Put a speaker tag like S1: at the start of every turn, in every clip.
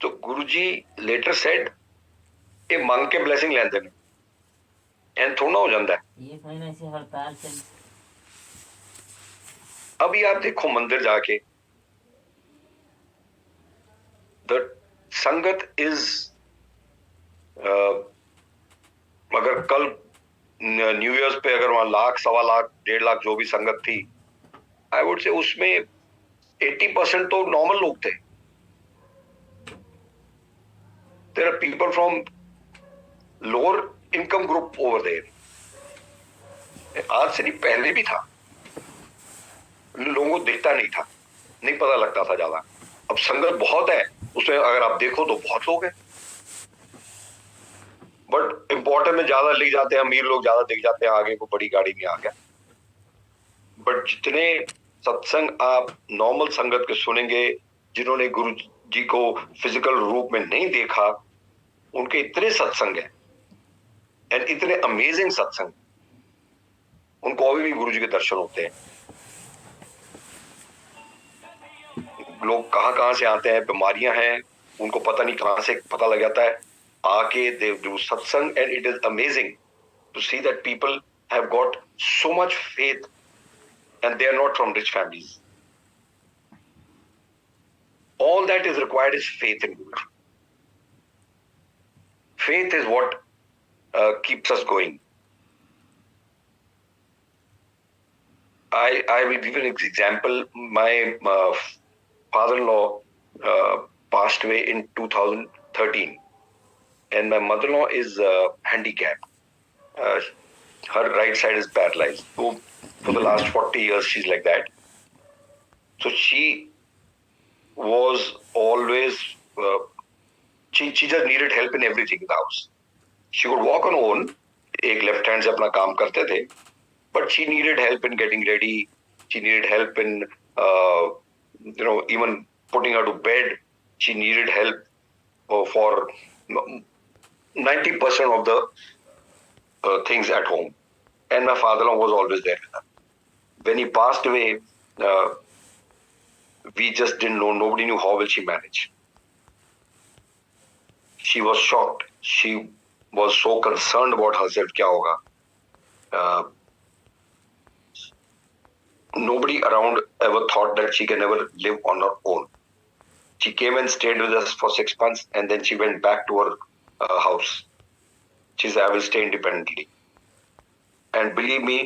S1: तो गुरुजी later said, ये मांग के blessing लेंदे ने, एंड थोड़ा हो जाता है।
S2: ये कहीं ना ऐसी हड़ताल चल।
S1: अभी आप देखो मंदिर जाके, the संगत is अगर कल न्यू ईयर्स पे अगर वहां लाख, सवा लाख, 1.5 लाख जो भी संगत थी, आई वुड से उसमें 80% तो नॉर्मल लोग थे। There are people from lower income group over there. आज से नहीं, पहले भी था, लोगों को दिखता नहीं था, नहीं पता लगता था ज्यादा। अब संगत बहुत है, उसमें अगर आप देखो तो बहुत लोग हैं, बट इंपॉर्टेंट में ज्यादा लिख जाते हैं, अमीर लोग ज्यादा दिख जाते हैं, आगे को बड़ी गाड़ी में आ गया। बट जितने सत्संग आप नॉर्मल संगत के सुनेंगे, जिन्होंने गुरु जी को फिजिकल रूप में नहीं देखा, उनके इतने सत्संग है एंड इतने अमेजिंग सत्संग, उनको अभी भी गुरु जी के दर्शन होते हैं। लोग कहां कहां से आते हैं, बीमारियां हैं, उनको पता नहीं कहां से पता लग जाता है, आके they do satsang and it is amazing to see that people have got so much faith and they are not from rich families. All that is required is faith in Guru. Faith is what keeps us going. I will give an example. My father-in-law passed away in 2013, and my mother-in-law is handicapped. Her right side is paralyzed. So for the last 40 years, she's like that. So she was always, she just needed help in everything in the house. She would walk on her own, एक left hand से अपना काम करते थे, but she needed help in getting ready. She needed help in even putting her to bed. She needed help for 90% of the things at home, and my father-in-law was always there with her. When he passed away, we just didn't know. Nobody knew how will she manage. She was shocked. She was so concerned about herself. क्या होगा? Nobody around ever thought that she can ever live on her own. She came and stayed with us for 6 months, and then she went back to her house. She said, I will stay independently. And believe me,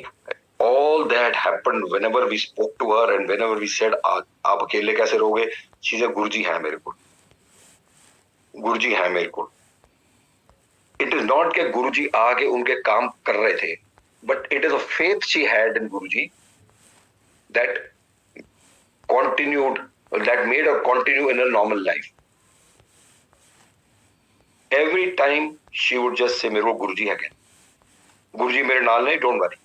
S1: all that happened whenever we spoke to her and whenever we said, आप अकेले कैसे रहोगे? She said, गुरुजी है मेरे को, गुरुजी है मेरे को। It is not कि गुरुजी आके उनके काम कर रहे थे, but it is a faith she had in Guruji that continued, that made her continue in her normal life. Every time she would just say, मेरे को गुरुजी है क्या? गुरुजी मेरे नाल नहीं, don't worry.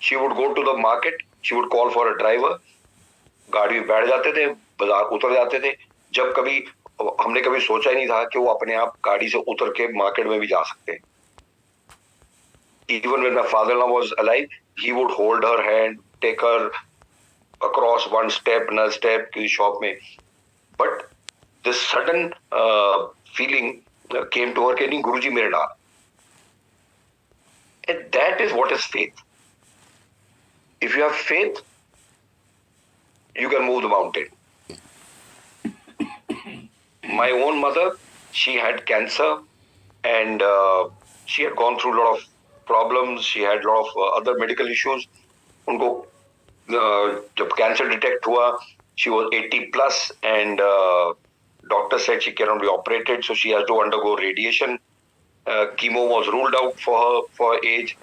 S1: She would go to the market, she would call for a driver, गाड़ी में बैठ जाते थे, बाजार उतर जाते थे। जब कभी हमने कभी सोचा ही नहीं था कि वो अपने आप गाड़ी से उतर के मार्केट में भी जा सकते हैं। Even when my father-in-law was alive, he would hold her hand, take her across one step, another step to the shop में. But this sudden feeling came to her कि नहीं, गुरुजी मेरे नाल. And that is what is faith. If you have faith, you can move the mountain. My own mother, she had cancer, and she had gone through a lot of problems. She had a lot of other medical issues. उनको जब cancer detect हुआ, she was 80 plus, and doctor said she cannot be operated, so she has to undergo radiation. Chemo was ruled out for her for her age,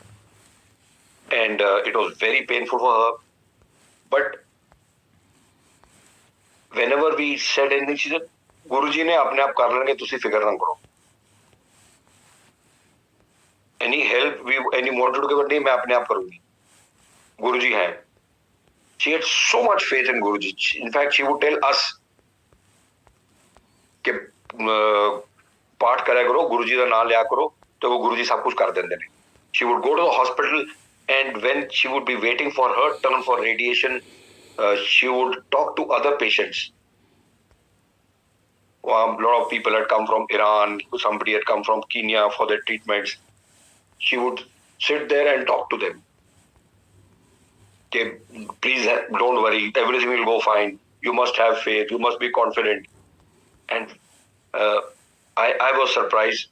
S1: and it was very painful for her. But whenever we said anything, she said, गुरुजी ने अपने आप कर लेंगे, तुसी फिक्र ना करो. Any help we any wanted to give, नहीं, मैं अपने आप करूंगी, गुरुजी हैं. She had so much faith in Guruji. In fact, she would tell us कि पाठ करा करो, गुरुजी का नाम लिया करो, तो वो गुरुजी सब कुछ कर देंगे. She would go to the hospital, and when she would be waiting for her turn for radiation, she would talk to other patients. lot of people had come from Iran, somebody had come from Kenya for their treatments. She would sit there and talk to them. Okay, please don't worry, everything will go fine. You must have faith, you must be confident. And I was surprised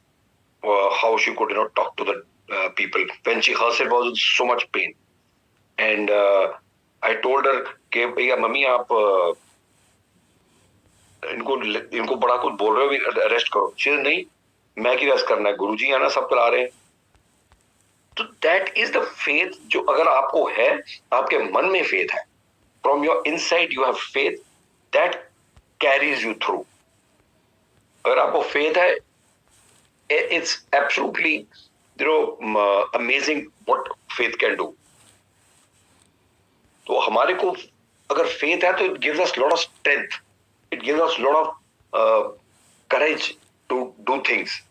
S1: how she could talk to the people when she herself was in so much pain. And I told her कि भैया mummy आप इनको बड़ा कुछ बोल रहे हो, arrest करो. शी नहीं, मैं की अरेस्ट करना है, गुरुजी है ना, सब करा रहे हैं. तो दैट इज द फेथ जो अगर आपको है, आपके मन में फेथ है, from your inside you have faith, that carries you through. अगर आपको फेथ है, it's absolutely amazing what faith can do. तो हमारे को अगर फेथ है तो it gives us lot of strength, it gives us lot of courage to do things.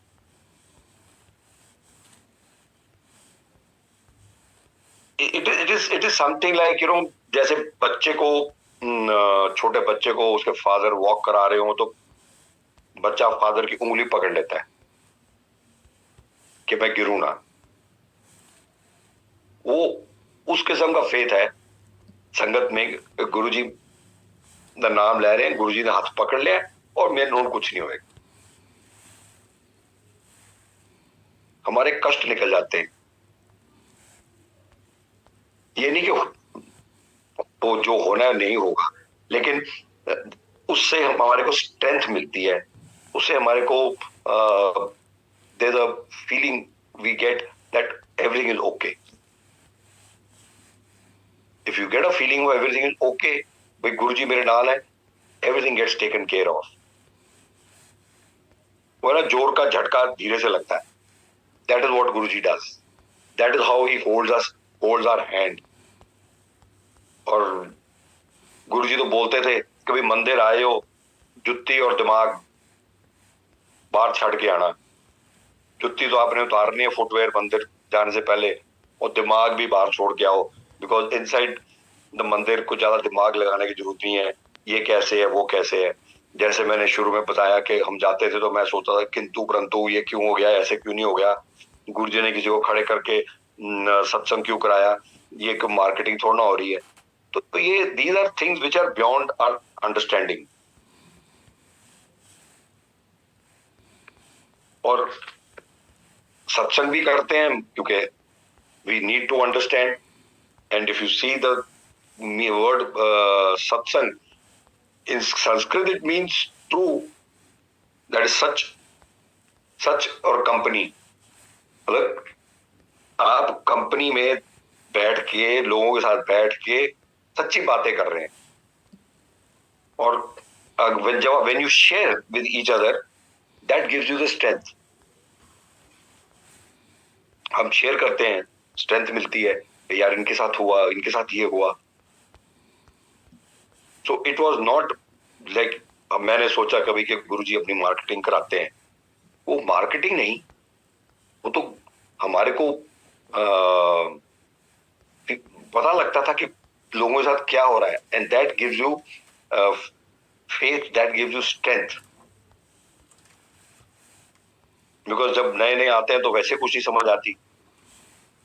S1: It is something like जैसे बच्चे को, छोटे बच्चे को उसके फादर वॉक करा रहे हो तो बच्चा फादर की उंगली पकड़ लेता है कि मैं गिरूं ना. वो उस किस्म का फेथ है. संगत में गुरुजी का नाम ले रहे हैं, गुरुजी ने हाथ पकड़ लिया और मेरे नोट कुछ नहीं होएगा. हमारे कष्ट निकल जाते हैं. ये नहीं कि वो जो होना है नहीं होगा, लेकिन उससे हमारे को स्ट्रेंथ मिलती है, उससे हमारे को there is a feeling we get that everything is okay. If you get a feeling everything is okay, भाई गुरुजी मेरे नाल है, everything gets taken care of. वो ना जोर का झटका धीरे से लगता है. That is what Guruji does. That is how he holds our hand. और गुरुजी तो बोलते थे कभी मंदिर आए हो, जुत्ती और दिमाग बाहर छड़ के आना. जुत्ती तो आपने उतारनी है फुटवेयर मंदिर जाने से पहले, और दिमाग भी बाहर छोड़ के आओ, बिकॉज इनसाइड द मंदिर को ज्यादा दिमाग लगाने की जरूरत नहीं है. ये कैसे है, वो कैसे है. जैसे मैंने शुरू में बताया कि हम जाते थे तो मैं सोचता था किंतु परंतु ये क्यों हो गया, ऐसे क्यों नहीं हो गया, गुरुजी ने किसी को खड़े करके सत्संग क्यों कराया, ये मार्केटिंग थोड़ा ना हो रही है. तो ये these are things which are beyond our understanding. और सत्संग भी करते हैं क्योंकि we need to understand. And if you see the word satsang in Sanskrit, it means true. That is such और company. मतलब आप कंपनी में बैठ के, लोगों के साथ बैठ के सच्ची बातें कर रहे हैं. और when you share with each other, that gives you the strength. हम शेयर करते हैं, स्ट्रेंथ मिलती है, यार इनके साथ हुआ, इनके साथ ये हुआ. So it was not like मैंने सोचा कभी कि गुरुजी अपनी मार्केटिंग कराते हैं. वो मार्केटिंग नहीं, वो तो हमारे को पता लगता था कि लोगों के साथ क्या हो रहा है. And that gives you faith, that gives you strength. Because जब नए नए आते हैं तो वैसे कुछ ही समझ आती.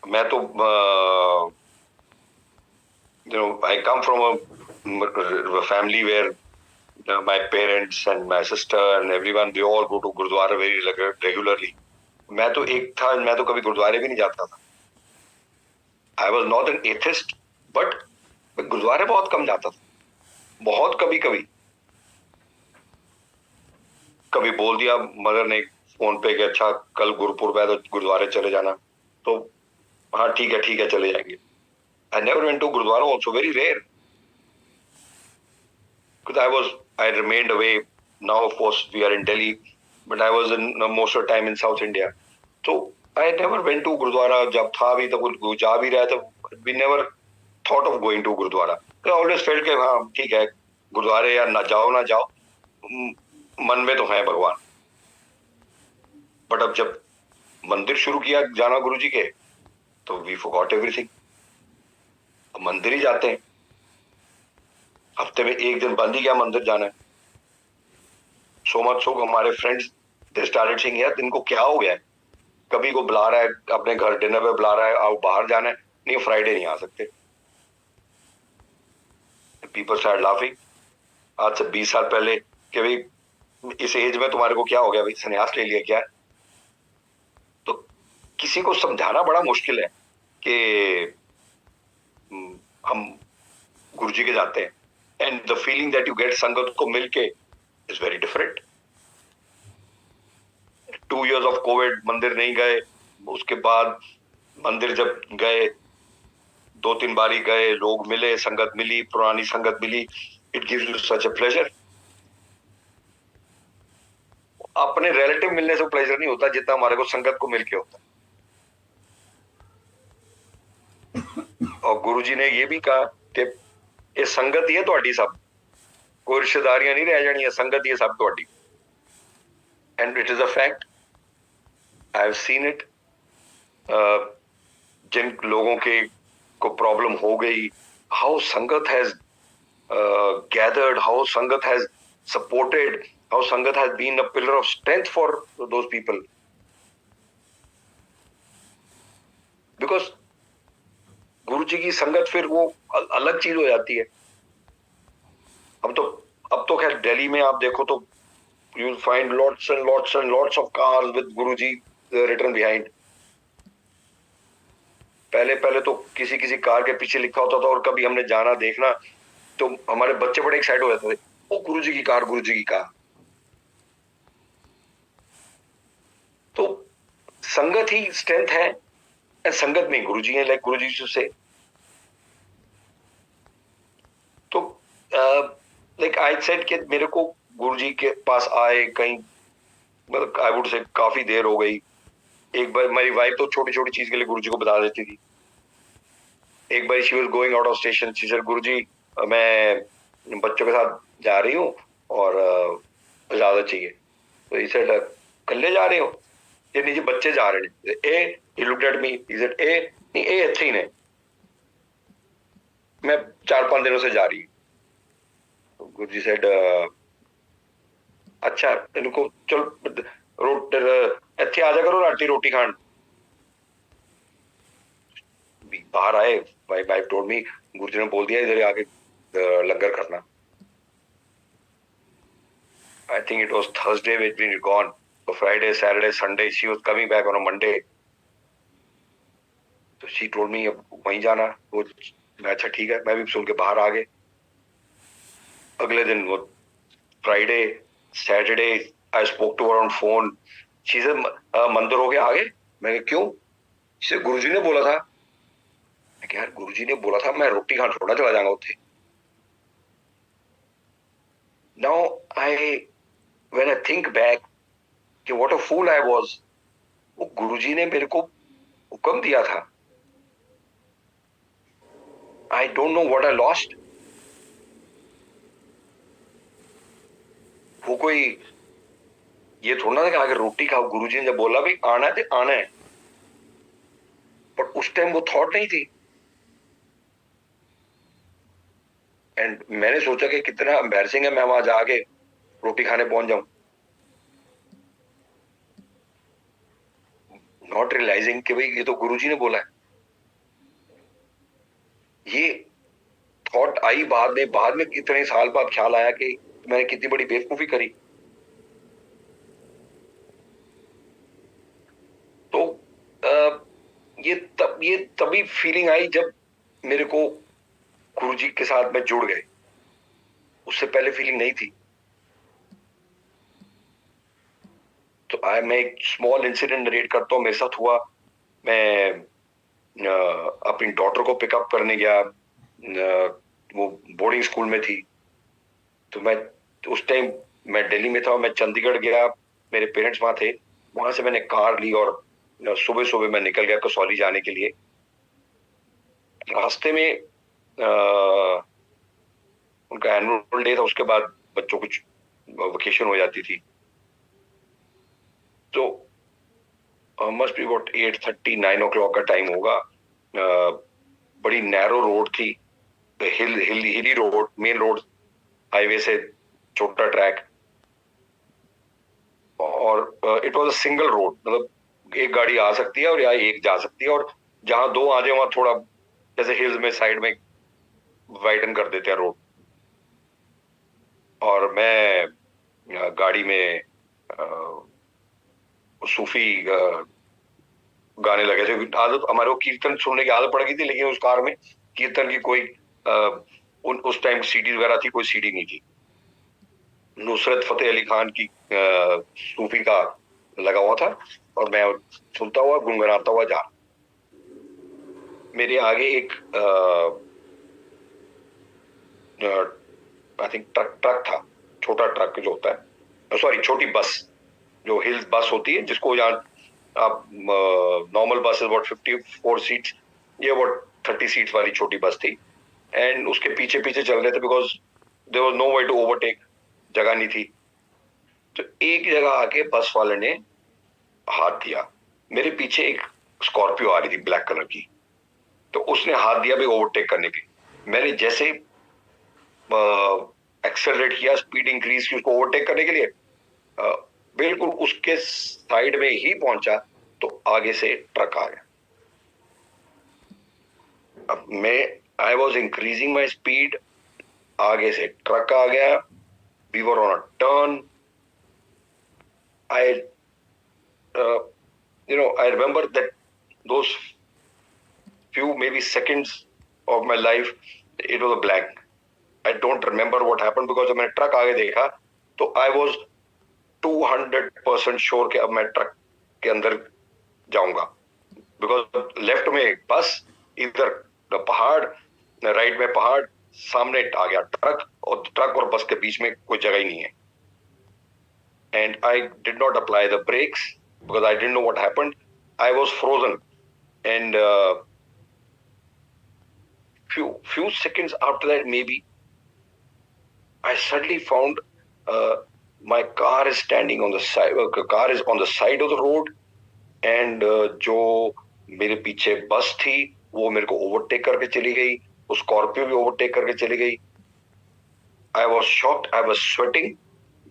S1: मैं तो I come from a family where my parents and my sister and everyone, they all go to gurdwara very regularly. मैं तो एक था, मैं तो कभी गुरुद्वारे भी नहीं जाता था. I was not an atheist, but मैं गुरुद्वारे बहुत कम जाता था. बहुत कभी बोल दिया मदर ने फोन पे कि अच्छा कल गुरुपुरब है तो गुरुद्वारे चले जाना, तो हाँ ठीक है चले जाएंगे. I never went to gurdwara also, very rare. Because I remained away. Now of course we are in Delhi, but I was in most of the time in South India. So I never went to Gurudwara. जब था भी तब जा भी रहा था, we never thought of going to Gurudwara. I always felt कि हाँ ठीक है, गुरुद्वारे या ना जाओ, मन में तो है भगवान. But अब जब मंदिर शुरू किया जाना गुरुजी के, तो we forgot everything. अब मंदिर ही जाते हैं, हफ्ते में एक दिन बंद ही क्या मंदिर जाना है. सो मच सो हमारे फ्रेंड्स दे स्टार्टेड सेइंग यार इनको क्या हो गया है, कभी को बुला रहा है अपने घर डिनर पे बुला रहा है, आओ बाहर जाना है, नहीं फ्राइडे नहीं आ सकते. People start laughing. आज से 20 साल पहले कि भाई इस एज में तुम्हारे को क्या हो गया, भाई संन्यास ले लिया क्या. तो किसी को समझाना बड़ा मुश्किल है कि हम गुरुजी के जाते हैं. And the feeling that you get संगत को मिलके is very different. 2 years of Covid, मंदिर नहीं गए, उसके बाद मंदिर जब गए 2-3 बारी गए, लोग मिले, संगत मिली, पुरानी संगत मिली. It gives you such a pleasure. अपने रिलेटिव मिलने से प्लेजर नहीं होता जितना हमारे को संगत को मिलके होता. और गुरुजी ने ये भी कहा कि ये संगत ही है ਤੁਹਾਡੀ सब, कोई रिश्तेदारियां नहीं रह जानी है, संगत ही है सब ਤੁਹਾਡੀ. And it is a fact. I have seen it. जिन लोगों के को प्रॉब्लम हो गई, how sangat has gathered, how sangat has supported, how sangat has been a pillar of strength for those people. Because गुरु जी की संगत फिर वो अलग चीज हो जाती है. अब तो खैर दिल्ली में आप देखो तो you will find lots and lots and lots of cars with Guruji written behind. पहले तो किसी कार के पीछे लिखा होता था और कभी हमने जाना देखना तो हमारे बच्चे बड़े एक्साइट हो जाते थे, ओ गुरुजी की कार, गुरुजी की कार. तो संगत ही स्ट्रेंथ है, संगत में गुरुजी है, लाइक गुरुजी से. तो लाइक आई सेड कि मेरे को गुरुजी के पास आए कहीं, मतलब आई वुड से काफी देर हो गई. एक बार मेरी वाइफ तो छोटी छोटी चीज के लिए गुरुजी को बता देती थी. एक बार she was going out of station, she said Guruji मैं बच्चों के साथ जा रही हूँ और इजाजत चाहिए. तो ही सेड कल्ले जा रहे हो, ये नीचे बच्चे जा रहे हैं. ए he looked at me, he said ए नहीं ए अच्छे ही ने, मैं 4-5 दिनों से जा रही हूँ. गुरुजी सेड अच्छा इनको चल ਇੱਥੇ आ जा करो राती रोटी खान. बाहर आए, माय वाइफ टोल्ड मी गुरुजी ने बोल दिया इधर आके लंगर करना. I think it was Thursday when we were gone. So Friday, Saturday, Sunday, she was coming back on a Monday. So she told me अब वहीं जाना. वो मैं अच्छा ठीक है, मैं भी सुन के बाहर आ गए. अगले दिन वो Friday, Saturday, I spoke to her on phone. She said मंदिर हो गया आगे. मैं क्यों? she said गुरुजी ने बोला था. मैं कहा यार गुरुजी ने बोला था मैं रोटी खान थोड़ा चला जाऊंगा उठे. Now when I think back कि what a fool I was. वो गुरुजी ने मेरे को हुक्म दिया था. I don't know what I lost. वो कोई ये थोड़ा ना कि अगर रोटी खाओ, गुरुजी ने जब बोला भी आना है तो आना है, पर उस टाइम वो थॉट नहीं थी. एंड मैंने सोचा कि कितना एम्बैरसिंग है मैं वहां जाके रोटी खाने पहुंच जाऊं, नॉट रियलाइजिंग कि भाई ये तो गुरुजी ने बोला है. ये थॉट आई बाद में इतने साल बाद ख्याल आया कि मैंने कितनी बड़ी बेवकूफी करी. तो ये तभी फीलिंग आई जब मेरे को गुरुजी के साथ में जुड़ गए. उससे पहले फीलिंग नहीं थी. तो मैं एक स्मॉल इंसिडेंट नरेट करता हूँ. मेरे साथ हुआ, मैं अपनी डॉटर को पिकअप करने गया. वो बोर्डिंग स्कूल में थी. तो मैं उस टाइम मैं दिल्ली में था, मैं चंडीगढ़ गया, मेरे पेरेंट्स वहां थे. वहां से मैंने कार ली और सुबह सुबह मैं निकल गया कसौली जाने के लिए. रास्ते में उनका एनुअल डे था, उसके बाद बच्चों को वेकेशन हो जाती थी. तो मस्ट बी अबाउट 8:30-9 o'clock का टाइम होगा. बड़ी नैरो रोड थी, हिली रोड, मेन रोड, हाईवे से छोटा ट्रैक. और it was a single road, मतलब एक गाड़ी आ सकती है और या एक जा सकती है, और जहां दो आ जाए वहां थोड़ा जैसे हिल्स में साइड में वाइडन कर देते हैं रोड। और मैं गाड़ी में सूफी गाने लगे थे। आदत हमारे को कीर्तन सुनने की आदत पड़ गई थी, लेकिन उस कार में कीर्तन की कोई उस टाइम सीडी वगैरह थी, कोई सीडी नहीं थी। नुसरत फतेह अली खान की सूफी का लगा हुआ था, और मैं सुनता हुआ गुनगुनाता हुआ जा। मेरे आगे एक आई थिंक ट्रक था, छोटा ट्रक जो होता है, सॉरी छोटी बस, जो हिल्स बस होती है, जिसको यहाँ आप नॉर्मल बस अबाउट 54 सीट्स, ये अबाउट 30 सीट्स वाली छोटी बस थी। एंड उसके पीछे पीछे चल रहे थे because there was no way to overtake, जगह नहीं थी। तो एक जगह आके बस वाले ने हाथ दिया, मेरे पीछे एक स्कॉर्पियो आ रही थी ब्लैक कलर की, तो उसने हाथ दिया भी ओवरटेक करने के लिए। मैंने जैसे एक्सेलरेट किया, स्पीड इंक्रीज की उसको ओवरटेक करने के लिए, बिल्कुल उसके साइड में ही पहुंचा तो आगे से ट्रक आ गया। अब मैं I was increasing my speed, आगे से ट्रक आ गया, we were on a turn. I I remember that those few maybe seconds of my life, it was a blank. I don't remember what happened because जब मैंने truck आगे देखा तो I was 200% sure कि अब मैं ट्रक के अंदर जाऊंगा, बिकॉज लेफ्ट में एक बस, इधर पहाड़, राइट में पहाड़, सामने आ गया ट्रक, और ट्रक और बस के बीच में कोई जगह ही नहीं है। And I did not apply the brakes because I didn't know what happened. I was frozen, and few seconds after that, maybe I suddenly found my car is standing on the side. Car is on the side of the road, and जो मेरे पीछे बस थी वो मेरे को overtake करके चली गई, वो स्कॉर्पियो भी ओवरटेक करके चली गई। I was shocked. I was sweating.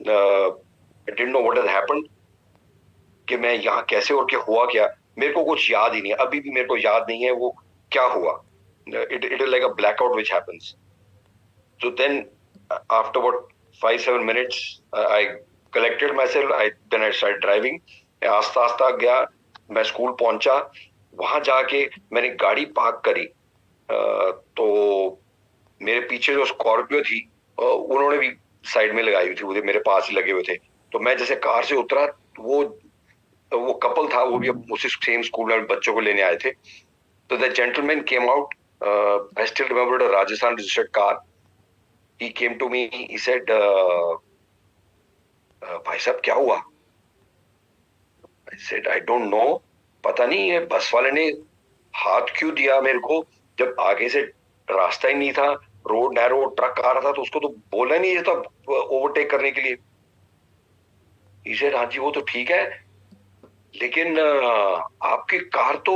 S1: I didn't know what had happened. कि मैं यहाँ कैसे और क्या हुआ, क्या मेरे को कुछ याद ही नहीं है, अभी भी मेरे को याद नहीं है वो क्या हुआ। It is like a blackout which happens. So then, after about 5-7 minutes, I collected myself. Then I started driving. आस्ता आस्ता गया, मैं स्कूल पहुंचा। वहां जाके मैंने गाड़ी पार्क करी, तो मेरे पीछे जो स्कॉर्पियो थी उन्होंने भी साइड में लगाई हुई थी, वो मेरे पास ही लगे हुए थे। तो मैं जैसे कार से उतरा, वो कपल था, वो भी उसी सेम स्कूल में बच्चों को लेने आए थे। तो the gentleman came out, I still remember a Rajasthan registered car. He came to me, he said, भाई साहब क्या हुआ? I said I don't know, पता नहीं ये बस वाले ने हाथ क्यों दिया मेरे को, जब आगे से रास्ता ही नहीं था, रोड नैरो, ट्रक आ रहा था तो उसको तो बोला नहीं ये था ओवरटेक करने के लिए। ही सेड हाँ जी वो तो ठीक है, लेकिन आपकी कार तो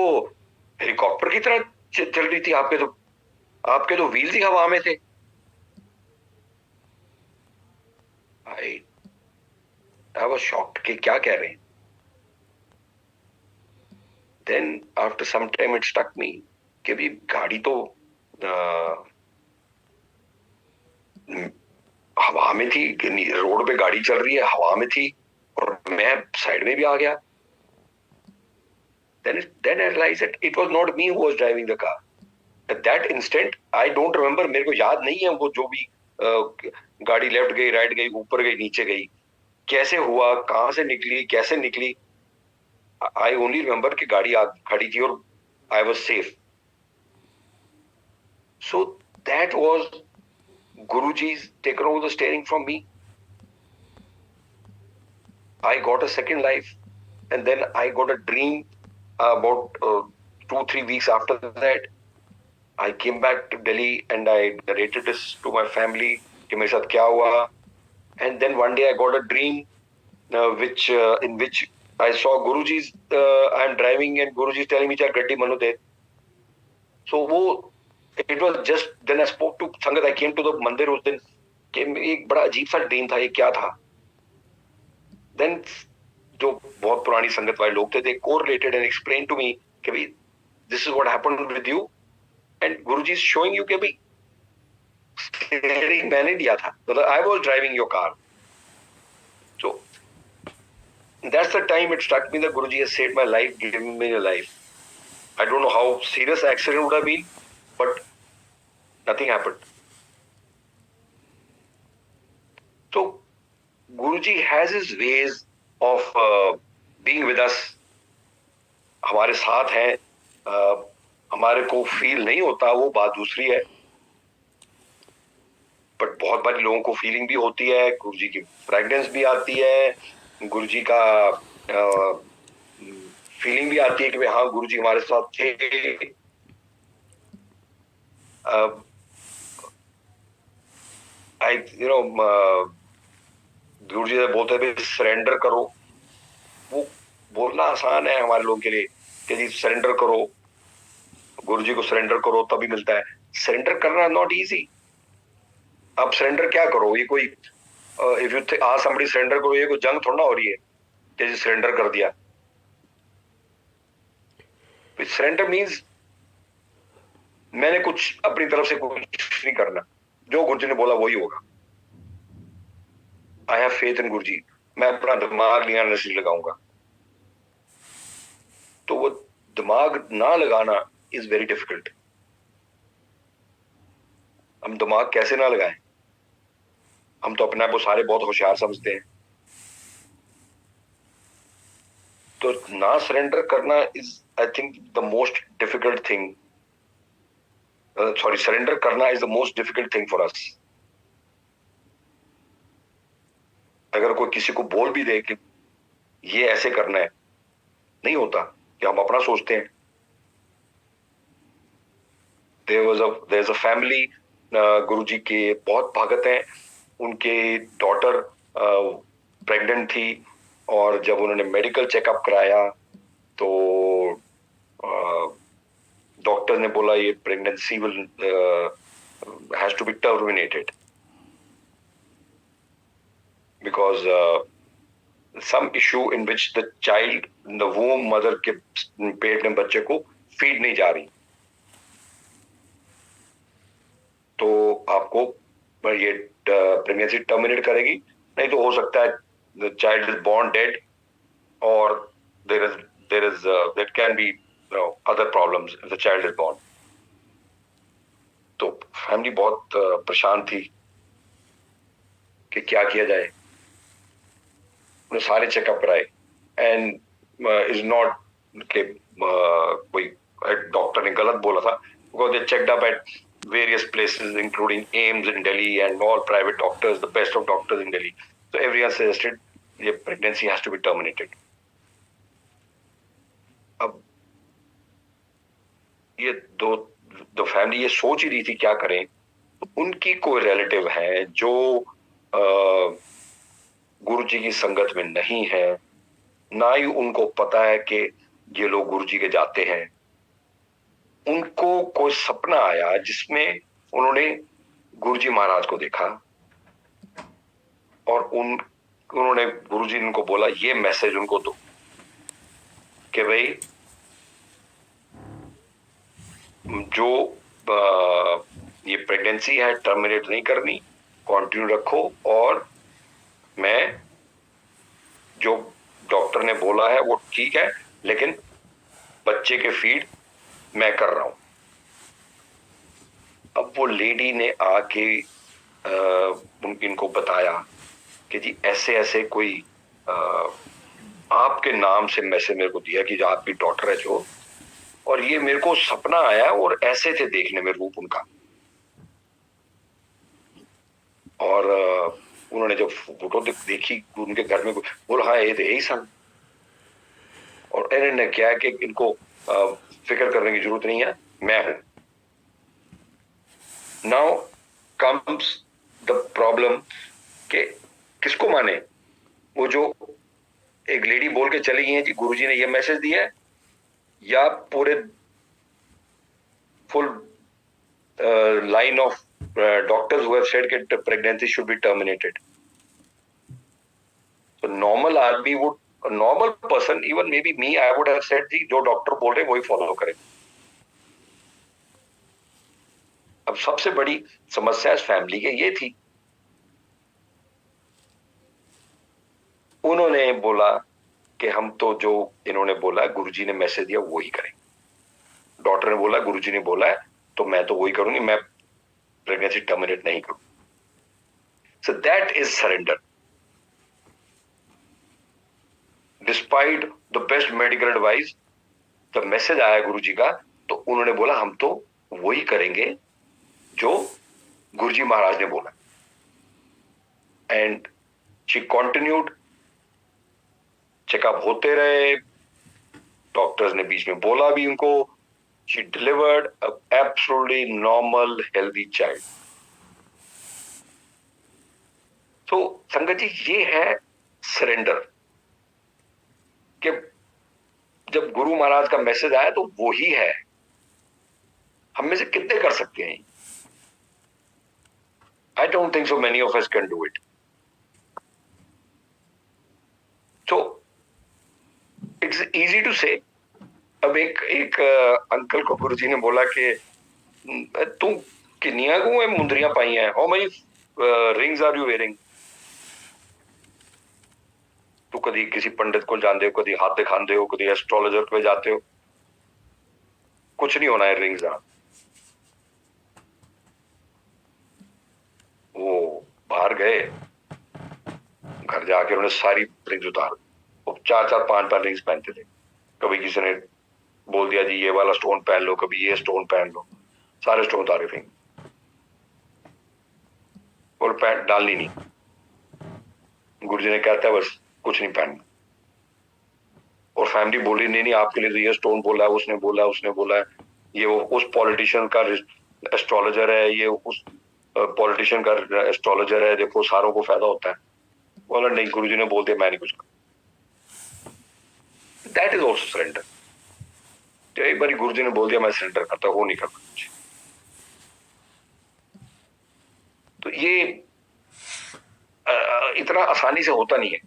S1: हेलीकॉप्टर की तरह चल रही थी, आपके तो व्हील ही हवा में थे। आई वाज शॉक्ड कि क्या कह रहे हैं। Then after some time it stuck me कि भी गाड़ी तो हवा में थी, रोड पे गाड़ी चल रही है, हवा में थी, और मैं साइड में भी आ गया। Then I realized that it was not me who was driving the car. At that instant, I don't remember, मेरे को याद नहीं है वो जो भी गाड़ी लेफ्ट गई, राइट गई, ऊपर गई, नीचे गई, कैसे हुआ, कहां से निकली, कैसे निकली। आई ओनली रिमेंबर कि गाड़ी खड़ी थी और I was safe. So that was Guruji's taken over the steering from me. I got a second life, and then I got a dream about 2-3 weeks after that. I came back to Delhi and I narrated this to my family कि मेरे साथ क्या हुआ। And then one day I got a dream in which I saw Guruji's, I'm driving and Guruji's telling me चल गड्डी मनो दे। So वो it was just then I spoke to संगत, I came to the मंदिर उस दिन कि एक बड़ा अजीब सा ड्रीम था, ये क्या था। Then जो बहुत पुरानी संगत वाले लोग थे, they correlated and explained to me कि भाई this is what happened with you, and Guruji is showing you कि भाई steering मैंने दिया था, मतलब I was driving your car. So that's the time it struck me that Guruji has saved my life, given me a life. I don't know how serious accident would have been, but nothing happened. So Guruji has his ways of being with us. हमारे साथ हैं, हमारे को feel नहीं होता, वो बात दूसरी है, बट बहुत बारी लोगों को फीलिंग भी होती है, गुरुजी की फ्रेगनेंस भी आती है, गुरुजी का फीलिंग भी आती है कि हाँ गुरुजी हमारे साथ थे. आई गुरुजी से बोलते थे सरेंडर करो, वो बोलना आसान है हमारे लोगों के लिए कि जी सरेंडर करो, गुरुजी को सरेंडर करो तभी मिलता है. सरेंडर करना नॉट इजी. आप सरेंडर क्या करो, ये कोई इफ यू आज समबडी सरेंडर करो, ये कोई जंग थोड़ा हो रही है कि जी सरेंडर कर दिया. सरेंडर मीन्स मैंने कुछ अपनी तरफ से कुछ नहीं करना, जो गुरुजी ने बोला वही होगा. आई हैव फेथ इन गुरुजी, मैं अपना दिमाग नहीं नहीं लगाऊंगा. तो वो दिमाग ना लगाना इज वेरी डिफिकल्ट. हम दिमाग कैसे ना लगाएं? हम तो अपने आप को सारे बहुत होशियार समझते हैं. तो ना सरेंडर करना is I think the most difficult thing. Sorry, surrender करना is the most difficult thing for us. अगर कोई किसी को बोल भी दे कि ये ऐसे करना है, नहीं होता, कि हम अपना सोचते हैं. there is a family, गुरुजी के बहुत भगत हैं, उनके डॉटर प्रेग्नेंट थी, और जब उन्होंने मेडिकल चेकअप कराया तो डॉक्टर ने बोला ये pregnancy will has to be terminated because some issue in which the child in the womb, mother के पेट में बच्चे को फीड नहीं जा रही. तो आपको ये प्रेगनेंसी टर्मिनेट करेगी, नहीं तो हो सकता है the child is born dead, or there can be other problems if the child is born. तो फैमिली बहुत परेशान थी कि क्या किया जाए. सारे चेकअप कराए एंड इज नॉट के कोई डॉक्टर ने गलत बोला था, because they checked up at various places including AIIMS in Delhi and all private doctors, the best of doctors in Delhi. So everyone suggested ये pregnancy has to be terminated. अब ये दो फैमिली ये सोच ही रही थी क्या करें. उनकी कोई रिलेटिव है जो गुरुजी की संगत में नहीं है, ना ही उनको पता है कि ये लोग गुरुजी के जाते हैं. उनको कोई सपना आया जिसमें उन्होंने गुरुजी महाराज को देखा, और उन्होंने गुरुजी ने उनको बोला ये मैसेज उनको दो कि भाई जो ये प्रेगनेंसी है टर्मिनेट नहीं करनी, कंटिन्यू रखो, और मैं जो डॉक्टर ने बोला है वो ठीक है, लेकिन बच्चे के फीड मैं कर रहा हूं. अब वो लेडी ने आके इनको बताया कि जी ऐसे ऐसे कोई आपके नाम से मैसेज मेरे को दिया कि जो आपकी डॉक्टर है जो, और ये मेरे को सपना आया और ऐसे थे देखने में रूप उनका. और उन्होंने जब फोटो देखी उनके घर में, बोला हाँ ये थे यही सन. और इन्होंने क्या है कि इनको फिक्र करने की जरूरत नहीं है, मैं हूं. नाउ कम्स द प्रॉब्लम कि किसको माने. वो जो एक लेडी बोल के चली गई है जी गुरुजी ने ये मैसेज दिया है, या पूरे full line of doctors who have said that pregnancy should be terminated. So normal आदमी would normal person, even maybe me, I would have said जी जो डॉक्टर बोल रहे हैं वही फॉलो करें। अब सबसे बड़ी समस्या इस फैमिली के ये थी, उन्होंने बोला कि हम तो जो इन्होंने बोला, गुरुजी ने मैसेज दिया वही करें। डॉक्टर ने बोला, गुरुजी ने बोला है तो मैं तो वही करूंगी, मैं प्रेगनेंसी टर्मिनेट नहीं करूं। So that is surrender. Despite the best medical advice, जब मैसेज आया गुरुजी का तो उन्होंने बोला हम तो वही करेंगे जो गुरुजी महाराज ने बोला। एंड शी कॉन्टिन्यूड, चेकअप होते रहे, डॉक्टर्स ने बीच में बोला भी उनको, she delivered a absolutely normal healthy child. तो संगत जी ये है सरेंडर, कि जब गुरु महाराज का मैसेज आया तो वो ही है। हम में से कितने कर सकते हैं? I don't think so many of us can do it. So it's easy to say. अब एक अंकल को गुरुजी ने बोला कि तू किन्नियां को मुंदरियां पाई हैं, how many rings are you wearing? तू कभी किसी पंडित को जानते हो, कभी हाथ दिखाते हो, कभी एस्ट्रोलॉजर पे जाते हो, कुछ नहीं होना है रिंग्स। वो बाहर गए, घर जाके उन्होंने सारी रिंग्स उतार, वो चार चार पांच पांच रिंग्स पहनते थे। कभी किसी ने बोल दिया जी ये वाला स्टोन पहन लो, कभी ये स्टोन पहन लो, सारे स्टोन उतारे फिर और पैंट डालनी नहीं। गुरुजी ने कहता है बस कुछ नहीं पहनना। और फैमिली बोल रही नहीं नहीं आपके लिए तो ये स्टोन बोला है, उसने बोला है, उसने बोला है, ये वो उस पॉलिटिशियन का एस्ट्रोलॉजर है, ये उस पॉलिटिशियन का एस्ट्रोलॉजर है, देखो सारों को फायदा होता है। बोला नहीं, गुरुजी ने बोल दिया मैं नहीं कुछ। That is also surrender. तो एक बार गुरुजी ने बोल दिया मैं सरेंडर करता हूं, वो नहीं करता कुछ। तो ये इतना आसानी से होता नहीं है।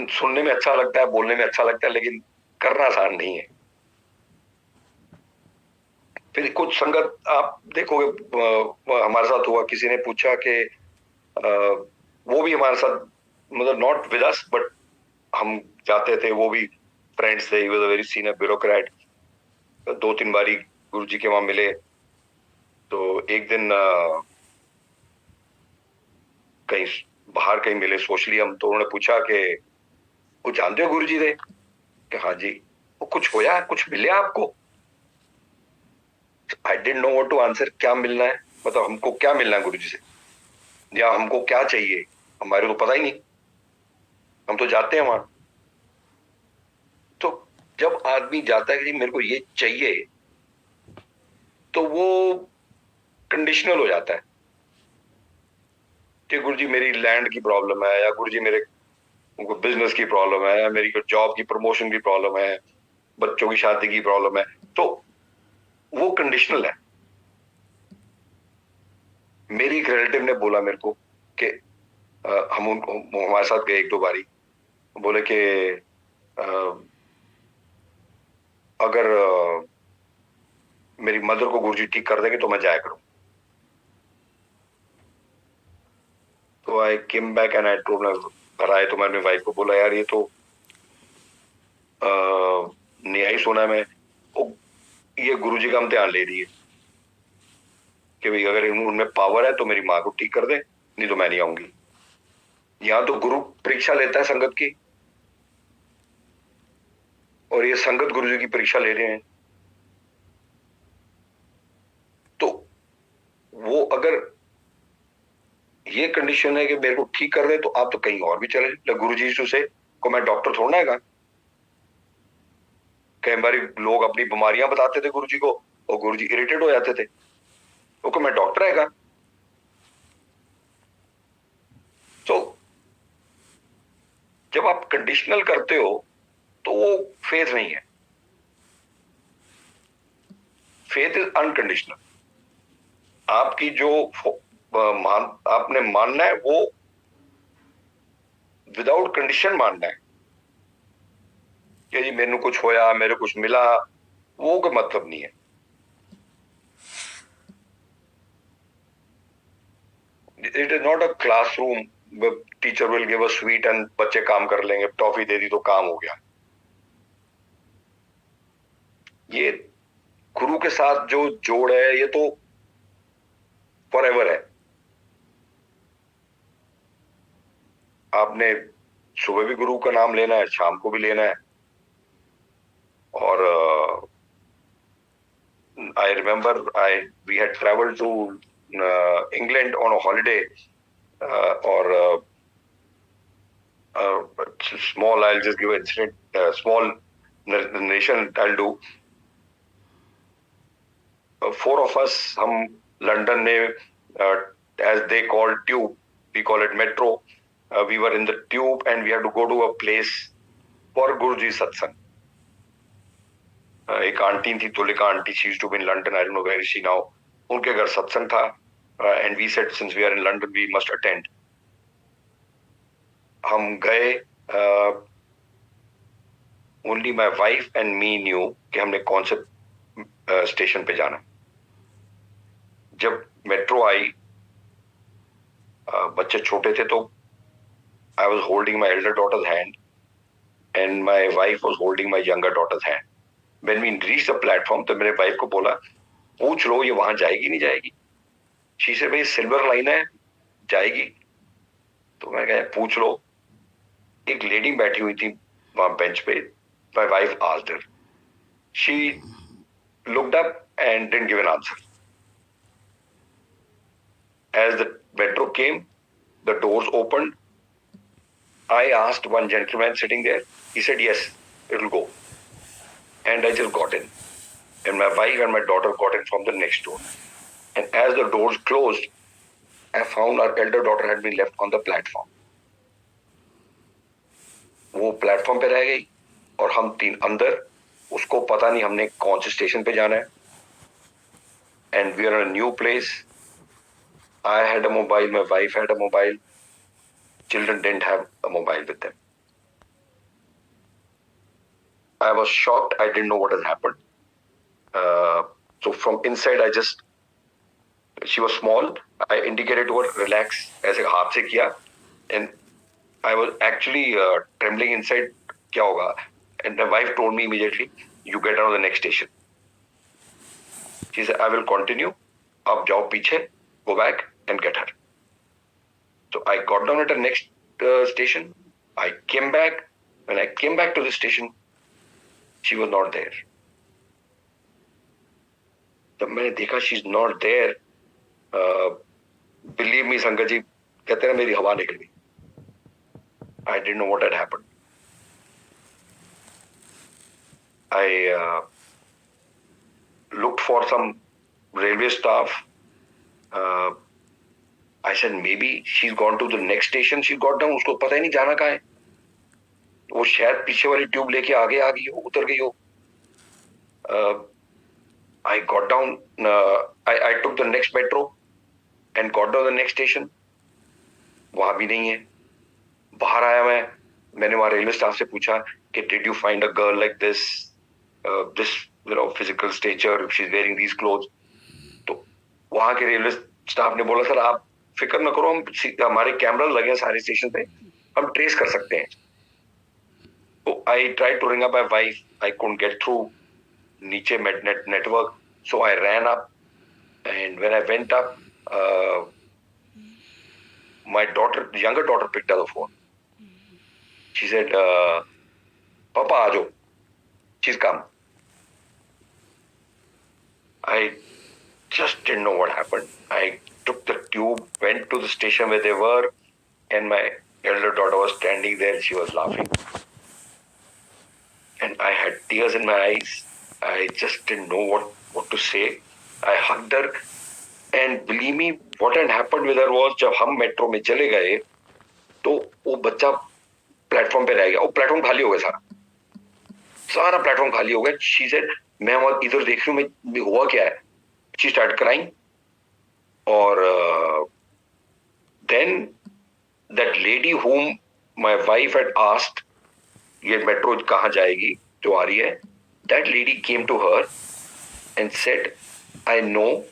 S1: सुनने में अच्छा लगता है, बोलने में अच्छा लगता है, लेकिन करना आसान नहीं है। फिर कुछ संगत आप देखोगे, हमारे साथ हुआ, किसी ने पूछा कि वो भी हमारे साथ, मतलब नॉट विद अस बट हम जाते थे, वो भी फ्रेंड्स थे, he was a very senior bureaucrat. दो तीन बारी गुरुजी के वहां मिले। तो एक दिन कहीं बाहर कहीं मिले सोशली हम, तो उन्होंने पूछा कि वो जानते हो गुरुजी थे? कि हाँ जी। वो कुछ होया, कुछ मिले आपको? I didn't know what to answer. क्या मिलना है, मतलब हमको क्या मिलना है गुरुजी से, या हमको क्या चाहिए? हमारे को तो पता ही नहीं, हम तो जाते हैं वहां। तो जब आदमी जाता है कि जी मेरे को ये चाहिए, तो वो कंडीशनल हो जाता है कि गुरुजी मेरी लैंड की प्रॉब्लम है, या गुरुजी मेरे बिजनेस की प्रॉब्लम है, या मेरी जॉब की प्रमोशन की प्रॉब्लम है, बच्चों की शादी की प्रॉब्लम है। तो वो कंडीशनल है। मेरी एक रिलेटिव ने बोला मेरे को कि हम हमारे साथ गए एक दो बारी, बोले कि अगर मेरी मदर को गुरुजी ठीक कर देंगे तो मैं जाया करूं। तो I came back and I told, घर आए तो मैंने वाइफ को बोला यार ये तो नया ही सुना मैं, ये गुरुजी का इम्तिहान ले रही है कि भाई अगर उनमें पावर है तो मेरी माँ को ठीक कर दे, नहीं तो मैं नहीं आऊंगी। यहाँ तो गुरु परीक्षा लेता है संगत की, और ये संगत गुरुजी की परीक्षा ले रहे हैं। तो वो अगर ये कंडीशन है कि मेरे को ठीक कर दे तो आप तो कहीं और भी चले। गुरुजी से को मैं डॉक्टर थोड़ा है। कई बार लोग अपनी बीमारियां बताते थे गुरुजी को और गुरुजी इरिटेट हो जाते थे, वो को मैं डॉक्टर है। तो जब आप कंडीशनल करते हो तो वो फेथ नहीं है। Faith is unconditional. आपकी जो आपने मानना है वो विदाउट कंडीशन मानना है कि जी मेनू कुछ होया, मेरे कुछ मिला, वो कोई मतलब नहीं है। It is not a classroom, teacher will give a sweet and बच्चे काम कर लेंगे, टॉफी दे दी तो काम हो गया। ये गुरु के साथ जो जोड़ है ये तो फॉरएवर है। आपने सुबह भी गुरु का नाम लेना है, शाम को भी लेना है। और I remember we had travelled to England on a holiday, और small, I'll just give an incident, small narration I'll do. Four of us, हम लंदन में, as they call tube, we call it metro. We were in the tube and we had to go to a place for Guruji Satsang. एक aunty थी, Tulika aunty, she used to be in London, I don't know where is she now. उनके घर सत्संग था, and we said since we are in London we must attend. हम गए, only my wife and me knew कि हमने कौन से स्टेशन पे जाना। जब मेट्रो आई, बच्चे छोटे थे, तो I was holding my elder daughter's hand and my wife was holding my younger daughter's hand. When we reach the platform, तो मेरे वाइफ को बोला, पूछ लो ये वहां जाएगी नहीं जाएगी। शी से भाई सिल्वर लाइन है, जाएगी। तो मैं कहा पूछ लो। एक लेडी बैठी हुई थी वहां बेंच पे, my wife asked her, she looked up and didn't give an answer. As the metro came, the doors opened. I asked one gentleman sitting there. He said, yes, it'll go. And I just got in. And my wife and my daughter got in from the next door. And as the doors closed, I found our elder daughter had been left on the platform. वो platform पे रह गई और हम तीन अंदर। उसको पता नहीं हमने कौन से स्टेशन पे जाना है। And we are in a new place. I had a mobile, my wife had a mobile. Children didn't have a mobile with them. I was shocked. I didn't know what had happened. So from inside, she was small. I indicated to her, relax, ऐसे हाथ से किया. And I was actually trembling inside. क्या होगा? And my wife told me immediately, you get on the next station. She said, I will continue. आप जाओ पीछे, go back and get her. So I got down at the next station. I came back. When I came back to the station, she was not there. जब मैंने देखा she's not there, believe me संगत जी, कहते हैं मेरी हवा निकल गई. I didn't know what had happened. I looked for some railway staff. I said maybe she's gone to the next station. She got down. उसको पता ही नहीं जाना कहाँ है. वो शायद पीछे वाली ट्यूब लेके आगे आ गई हो, उतर गई हो. I got down. I took the next metro and got down the next station. वहाँ भी नहीं है. बाहर आया मैंने वहाँ रेलवे स्टाफ से पूछा कि did you find a girl like this, physical stature, she's wearing these clothes. तो वहाँ के रेलवे स्टाफ ने बोला, सर आप फिक्र न करो, हमारे कैमरा लगे हैं सारे स्टेशन पे, हम ट्रेस कर सकते हैं. तो I tried to ring up my wife. I couldn't get through. नीचे network. So I ran up, and when I went up, my younger daughter picked up the phone. She said, Papa, aajo. She's come. I just didn't know what happened. I took the tube, went to the station where they were, and my elder daughter was standing there. She was laughing. And I had tears in my eyes. I just didn't know what to say. I hugged her. And believe me, what had happened with her was, जब हम metro में चले गए, तो वो बच्चा platform पे रह गया. वो प्लेटफॉर्म खाली हो गया सारा प्लेटफॉर्म खाली हो गया. She said, मैं वहां इधर देख रही हूँ, मैं हुआ क्या है. She started crying. और then that lady whom my wife had asked, ये मेट्रो कहाँ जाएगी जो आ रही है? That lady came to her and said, I know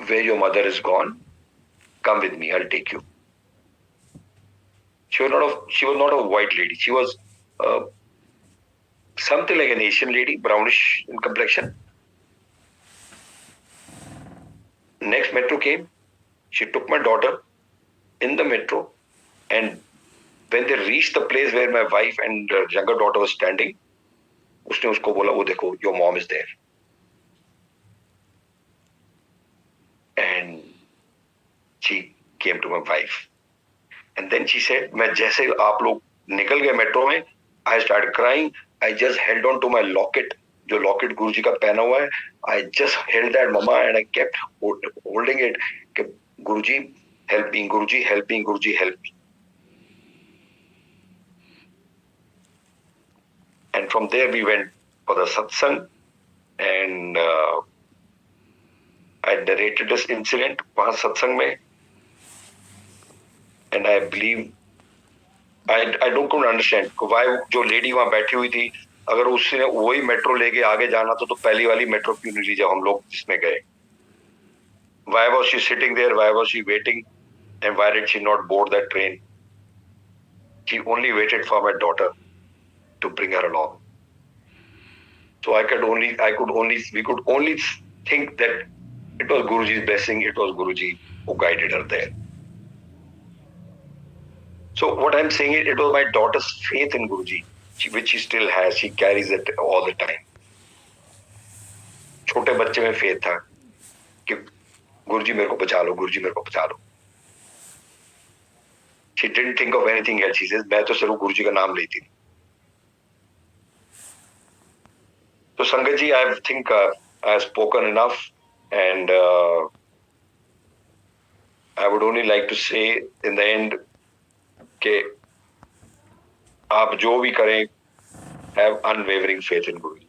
S1: where your mother is gone. Come with me, I'll take you. She was not a white lady. She was something like an Asian lady, brownish in complexion. Next metro came. She took my daughter in the metro, and when they reached the place where my wife and younger daughter was standing, उसने उसको बोला, वो देखो, your mom is there. And she came to my wife. And then she said, मैं जैसे आप लोग निकल गए मेट्रो में, I started crying. I just held on to my locket, जो लॉकेट गुरुजी का पहना हुआ है. I just held that, mama, and I kept holding it. कि गुरुजी help me, Guruji help me, Guruji help me. And from there we went for the satsang, and I narrated this incident वहाँ सत्संग में, and I believe I don't understand why जो lady वहाँ बैठी हुई थी, अगर उसने वही मेट्रो लेके आगे जाना तो पहली वाली मेट्रो क्यों नहीं ली जब हम लोग जिसमें गए? Why was she sitting there? Why was she waiting? And why did she not board that train? She only waited for my daughter to bring her along. So we could only think that it was Guruji's blessing, it was Guruji who guided her there. So what I'm saying is, it was my daughter's faith in Guruji, which she still has. She carries it all the time. छोटे बच्चे में faith था कि गुरुजी मेरे को बचा लो, गुरुजी मेरे को बचा लो. She didn't think of anything else. She says, मैं तो सिर्फ गुरुजी का नाम लेती थी. So Sangat ji, I think I have spoken enough, and I would only like to say in the end कि आप जो भी करें, have unwavering faith in Guruji.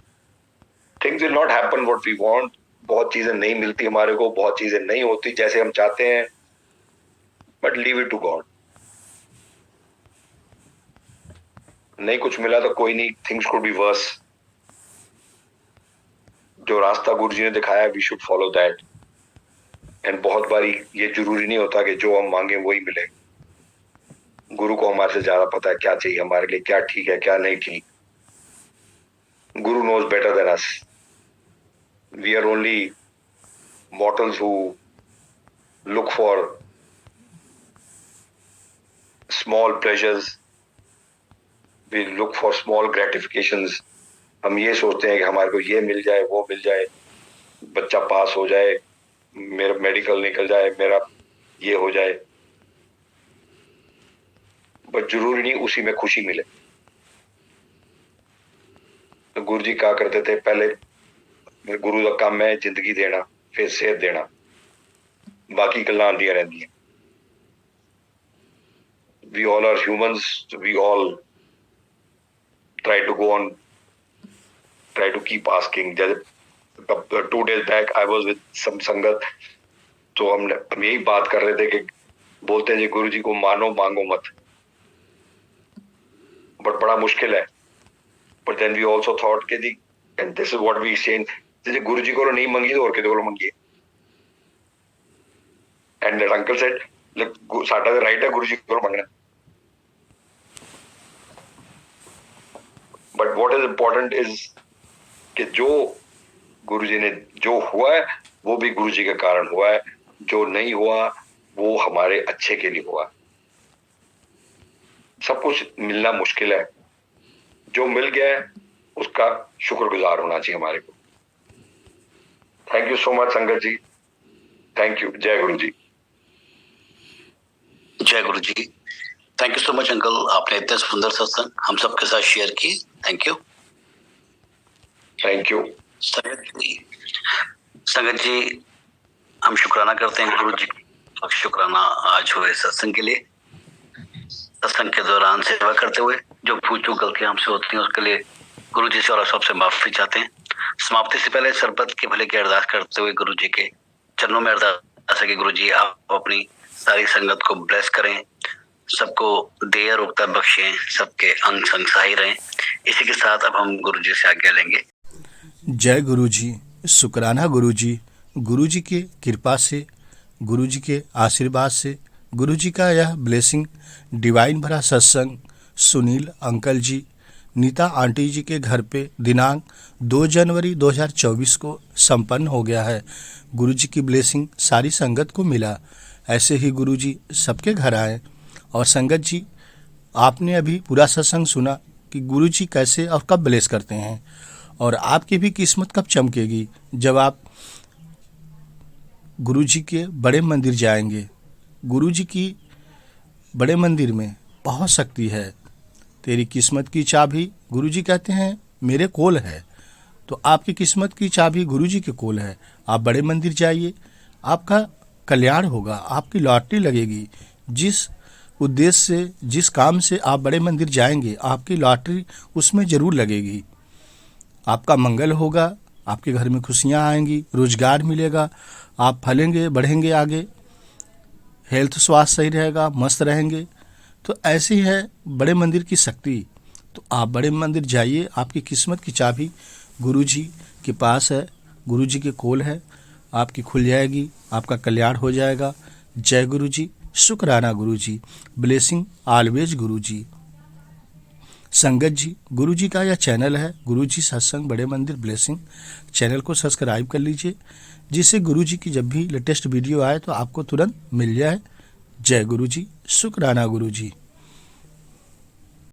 S1: Things will not happen what we want. बहुत चीजें नहीं मिलती हमारे को, बहुत चीजें नहीं होती जैसे हम चाहते हैं, but leave it to God. नहीं कुछ मिला तो कोई नहीं, things could be worse. जो रास्ता गुरुजी ने दिखाया, we should follow that. And बहुत बारी ये जरूरी नहीं होता कि जो हम मांगे वही मिले. गुरु को हमारे से ज्यादा पता है क्या चाहिए हमारे लिए, क्या ठीक है, क्या नहीं ठीक. Guru knows better than us. We are only mortals who look for small pleasures. We look for small gratifications. हम ये सोचते हैं कि हमारे को ये मिल जाए, वो मिल जाए, बच्चा पास हो जाए, मेरा मेडिकल निकल जाए, मेरा ये हो जाए. बट जरूरी नहीं उसी में खुशी मिले. तो गुरुजी क्या करते थे, पहले गुरु का काम है जिंदगी देना, फिर सेहत देना, बाकी गल्लां आंदियां रहंदियां. We all are humans. We all try to keep asking. जैसे 2 days back I was with some संगत, तो हम यही बात कर रहे थे कि बोलते हैं जी गुरुजी को मानो मांगो मत, बट बड़ा मुश्किल है. But then we also thought कि and this is what we saying, जैसे गुरुजी को नहीं मंगी तो और किसी को मंगिए. And that uncle said, look, साडा तो right है गुरुजी को मंगना. But what is important is कि जो गुरुजी ने जो हुआ है वो भी गुरुजी के कारण हुआ है, जो नहीं हुआ वो हमारे अच्छे के लिए हुआ. सब कुछ मिलना मुश्किल है, जो मिल गया है उसका शुक्रगुजार होना चाहिए हमारे को. थैंक यू सो मच संगत जी. Thank you. जय गुरु जी.
S2: जय Guru ji. Thank you so much uncle, आपने इतने सुंदर सत्संग हम सबके साथ शेयर की. Thank you.
S1: Thank you.
S2: संगत जी, हम शुक्राना करते हैं गुरु जी का. शुक्राना आज हुए सत्संग के लिए. सत्संग के दौरान सेवा करते हुए जो भूल चूक गलतियां हमसे होती हैं उसके लिए गुरु जी से और सबसे माफी चाहते हैं. समाप्ति से पहले सरबत के भले की अरदास करते हुए गुरु जी के चरणों में अरदास है कि गुरु जी आप अपनी सारी संगत को ब्लेस करें, सबको देर उगता बख्शें, सबके अंग संग सहाय रहें। इसी के साथ अब हम गुरुजी से आज्ञा लेंगे।
S3: जय गुरुजी, शुक्राना गुरुजी। गुरुजी के कृपा से, गुरुजी के आशीर्वाद से, गुरुजी का यह ब्लेसिंग डिवाइन भरा सत्संग सुनील अंकल जी, नीता आंटी जी के घर पे दिनांक 2 जनवरी 2024 को संपन्न हो गया है। गुरुजी की ब्लेसिंग सारी संगत को मिला। ऐसे ही गुरुजी सबके घर आए। और संगत जी, आपने अभी पूरा सत्संग सुना कि गुरुजी कैसे और कब ब्लेस करते हैं, और आपकी भी किस्मत कब चमकेगी जब आप गुरुजी के बड़े मंदिर जाएंगे। गुरुजी की बड़े मंदिर में बहुत शक्ति है। तेरी किस्मत की चाबी, गुरुजी कहते हैं, मेरे कोल है। तो आपकी किस्मत की चाबी गुरुजी के कोल है। आप बड़े मंदिर जाइए, आपका कल्याण होगा, आपकी लॉटरी लगेगी। जिस उद्देश्य से, जिस काम से आप बड़े मंदिर जाएंगे, आपकी लॉटरी उसमें ज़रूर लगेगी। आपका मंगल होगा, आपके घर में खुशियाँ आएंगी, रोजगार मिलेगा, आप फलेंगे, बढ़ेंगे आगे, हेल्थ स्वास्थ्य सही रहेगा, मस्त रहेंगे। तो ऐसी है बड़े मंदिर की शक्ति। तो आप बड़े मंदिर जाइए, आपकी किस्मत की चाबी गुरुजी के पास है, गुरुजी के कोल है, आपकी खुल जाएगी, आपका कल्याण हो जाएगा। जय गुरुजी, शुक्राना गुरुजी, ब्लेसिंग ऑलवेज गुरुजी। संगत जी, गुरुजी का यह चैनल है, गुरुजी सत्संग बड़े मंदिर ब्लेसिंग। चैनल को सब्सक्राइब कर लीजिए, जिससे गुरुजी की जब भी लेटेस्ट वीडियो आए तो आपको तुरंत मिल जाए। जय गुरुजी, शुक्राना गुरुजी।